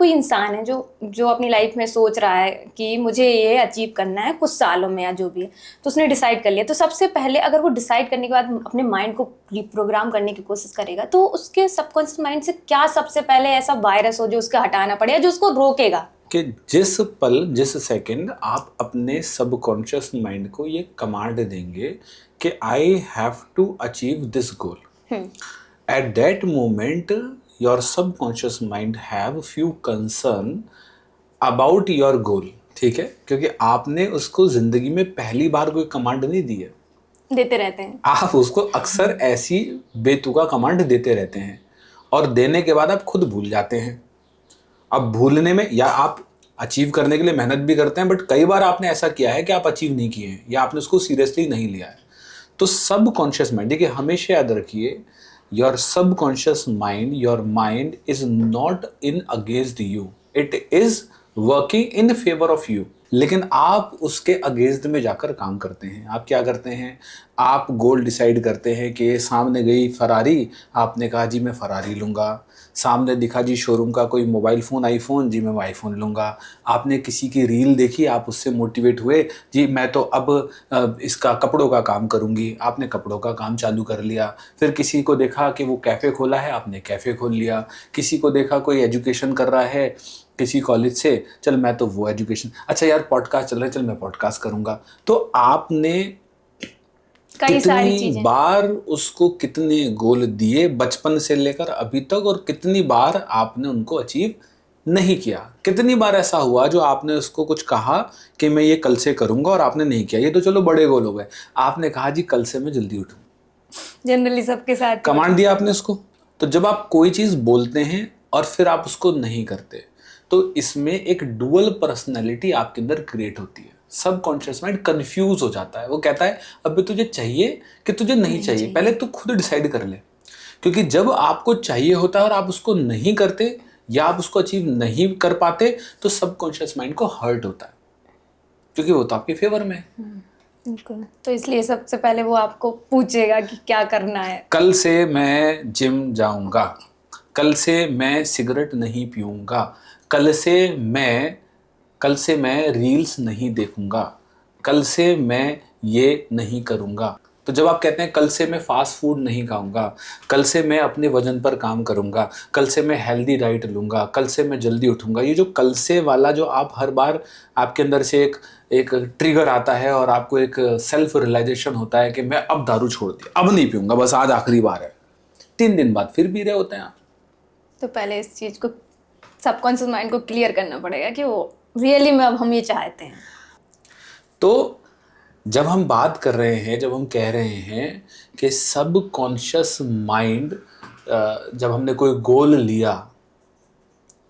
कोई इंसान है जो जो अपनी लाइफ में सोच रहा है कि मुझे ये अचीव करना है कुछ सालों में या जो भी है, तो उसने डिसाइड कर लिया, तो सबसे पहले अगर वो डिसाइड करने के बाद अपने माइंड को रिप्रोग्राम करने की कोशिश करेगा, तो उसके सबकॉन्शियस माइंड से क्या सबसे पहले ऐसा वायरस हो जो उसका हटाना पड़ेगा, जो उसको रोकेगा? कि जिस पल जिस सेकंड आप अपने सबकॉन्शियस माइंड को ये कमांड देंगे कि I have to achieve this goal, at that moment your subconscious mind have few concern about your goal. ठीक है, क्योंकि आपने उसको जिंदगी में पहली बार कोई कमांड नहीं दी है, देते रहते हैं। आप उसको अक्सर ऐसी बेतुका कमांड देते रहते हैं और देने के बाद आप खुद भूल जाते हैं। अब भूलने में, या आप अचीव करने के लिए मेहनत भी करते हैं, बट कई बार आपने ऐसा किया है कि आप अचीव नहीं किए हैं या आपने उसको सीरियसली नहीं लिया है। तो सबकॉन्शियस माइंड, देखिए हमेशा याद रखिए, your subconscious mind, your mind is not in against you, it is working in favour of you. लेकिन आप उसके अगेंस्ट में जाकर काम करते हैं। आप क्या करते हैं, आप गोल डिसाइड करते हैं कि सामने गई फरारी, आपने कहा जी मैं फरारी लूँगा। सामने दिखा जी शोरूम का कोई मोबाइल फ़ोन, आईफोन, जी मैं आईफोन लूँगा। आपने किसी की रील देखी, आप उससे मोटिवेट हुए, जी मैं तो अब इसका कपड़ों का काम करूँगी, आपने कपड़ों का काम चालू कर लिया। फिर किसी को देखा कि वो कैफ़े खोला है, आपने कैफ़े खोल लिया। किसी को देखा कोई एजुकेशन कर रहा है किसी कॉलेज से, चल मैं तो वो एजुकेशन, अच्छा यार पॉडकास्ट चल रहा है, चल मैं पॉडकास्ट करूँगा। तो आपने कई सारी कितनी चीजें। बार उसको कितने गोल दिए बचपन से लेकर अभी तक, और कितनी बार आपने उनको अचीव नहीं किया। कितनी बार ऐसा हुआ जो आपने उसको कुछ कहा कि मैं ये कल से करूँगा और आपने नहीं किया। ये तो चलो बड़े गोल हो गए, आपने कहा जी कल से मैं जल्दी उठूँ, जनरली सबके साथ कमांड दिया आपने उसको। तो जब आप कोई चीज़ बोलते हैं और फिर आप उसको नहीं करते, तो इसमें एक डुअल पर्सनैलिटी आपके अंदर क्रिएट होती है। सबकॉन्शियस माइंड कंफ्यूज हो जाता है, वो कहता है अभी तुझे चाहिए कि तुझे नहीं चाहिए, पहले तू खुद डिसाइड कर ले। क्योंकि जब आपको चाहिए होता है और आप उसको नहीं करते या आप उसको अचीव नहीं कर पाते, तो सबकॉन्शियस माइंड को हर्ट होता है, क्योंकि वो तो आपके फेवर में है। बिल्कुल। तो इसलिए सबसे पहले वो आपको पूछेगा कि क्या करना है। कल से मैं जिम जाऊंगा, कल से मैं सिगरेट नहीं पीऊंगा, कल से मैं रील्स नहीं देखूंगा, कल से मैं ये नहीं करूंगा। तो जब आप कहते हैं कल से मैं फास्ट फूड नहीं खाऊंगा, कल से मैं अपने वजन पर काम करूंगा, कल से मैं हेल्दी डाइट लूंगा, कल से मैं जल्दी उठूंगा, ये जो कल से वाला जो आप हर बार आपके अंदर से एक ट्रिगर आता है और आपको एक सेल्फ रियलाइजेशन होता है कि मैं अब दारू छोड़ दिया, अब नहीं पीऊंगा, बस आज आखिरी बार है। 3 दिन बाद फिर पी रहे होते हैं आप। तो पहले इस चीज को सबकॉन्शियस माइंड को क्लियर करना पड़ेगा कि वो रियली में अब हम ये चाहते हैं। तो जब हम बात कर रहे हैं, जब हम कह रहे हैं कि सबकॉन्शियस माइंड, जब हमने कोई गोल लिया,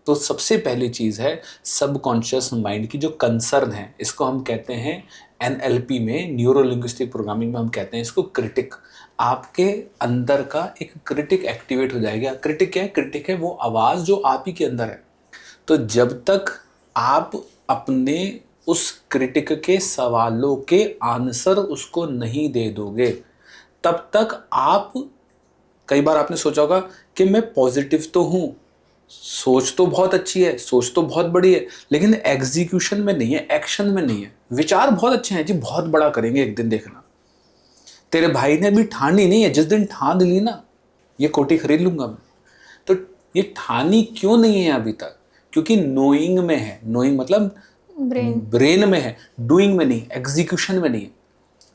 तो सबसे पहली चीज़ है सबकॉन्शियस माइंड की जो कंसर्न है, इसको हम कहते हैं एनएलपी में, न्यूरो लिंग्विस्टिक प्रोग्रामिंग में हम कहते हैं इसको क्रिटिक। आपके अंदर का एक क्रिटिक एक्टिवेट हो जाएगा। क्रिटिक क्या है? क्रिटिक है वो आवाज़ जो आप ही के अंदर है। तो जब तक आप अपने उस क्रिटिक के सवालों के आंसर उसको नहीं दे दोगे, तब तक आप, कई बार आपने सोचा होगा कि मैं पॉजिटिव तो हूँ, सोच तो बहुत अच्छी है, सोच तो बहुत बड़ी है, लेकिन एग्जीक्यूशन में नहीं है, एक्शन में नहीं है। विचार बहुत अच्छे हैं जी, बहुत बड़ा करेंगे एक दिन, देखना। तेरे भाई ने अभी ठानी नहीं है, जिस दिन ठान ली ना ये कोठी खरीद लूंगा मैं, तो ये ठानी क्यों नहीं है अभी तक? क्योंकि नोइंग में है। नोइंग मतलब ब्रेन में है, डूइंग में नहीं, एग्जीक्यूशन में नहीं है।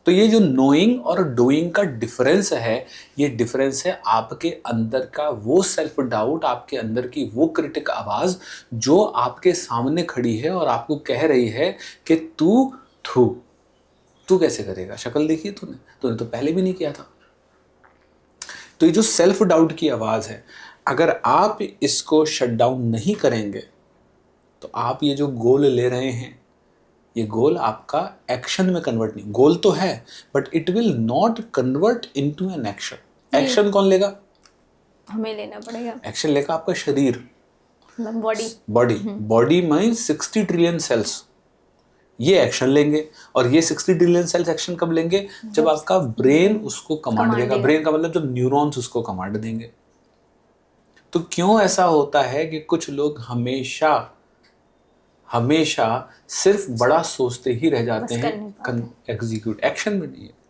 तो ये जो नोइंग और डूइंग का डिफरेंस है, ये डिफरेंस है आपके अंदर का वो सेल्फ डाउट, आपके अंदर की वो क्रिटिक आवाज जो आपके सामने खड़ी है और आपको कह रही है कि तू कैसे करेगा, शक्ल देखी है तूने तो पहले भी नहीं किया था। तो ये जो सेल्फ डाउट की आवाज है, अगर आप इसको शट डाउन नहीं करेंगे, तो आप ये जो गोल ले रहे हैं, ये गोल आपका एक्शन में कन्वर्ट नहीं, गोल तो है but it will not convert into an action. Action कौन लेगा? हमें लेना पड़ेगा। एक्शन लेगा आपका शरीर, body. Body means 60 trillion cells, ये एक्शन लेंगे। और ये 60 ट्रिलियन सेल्स एक्शन कब लेंगे? जब आपका ब्रेन उसको कमांड देगा। ब्रेन का मतलब जब न्यूरॉन्स उसको कमांड देंगे। तो क्यों ऐसा होता है कि कुछ लोग हमेशा हमेशा सिर्फ बड़ा सोचते ही रह जाते बस हैं, कर नहीं पाते। एग्जीक्यूट एक्शन में नहीं है।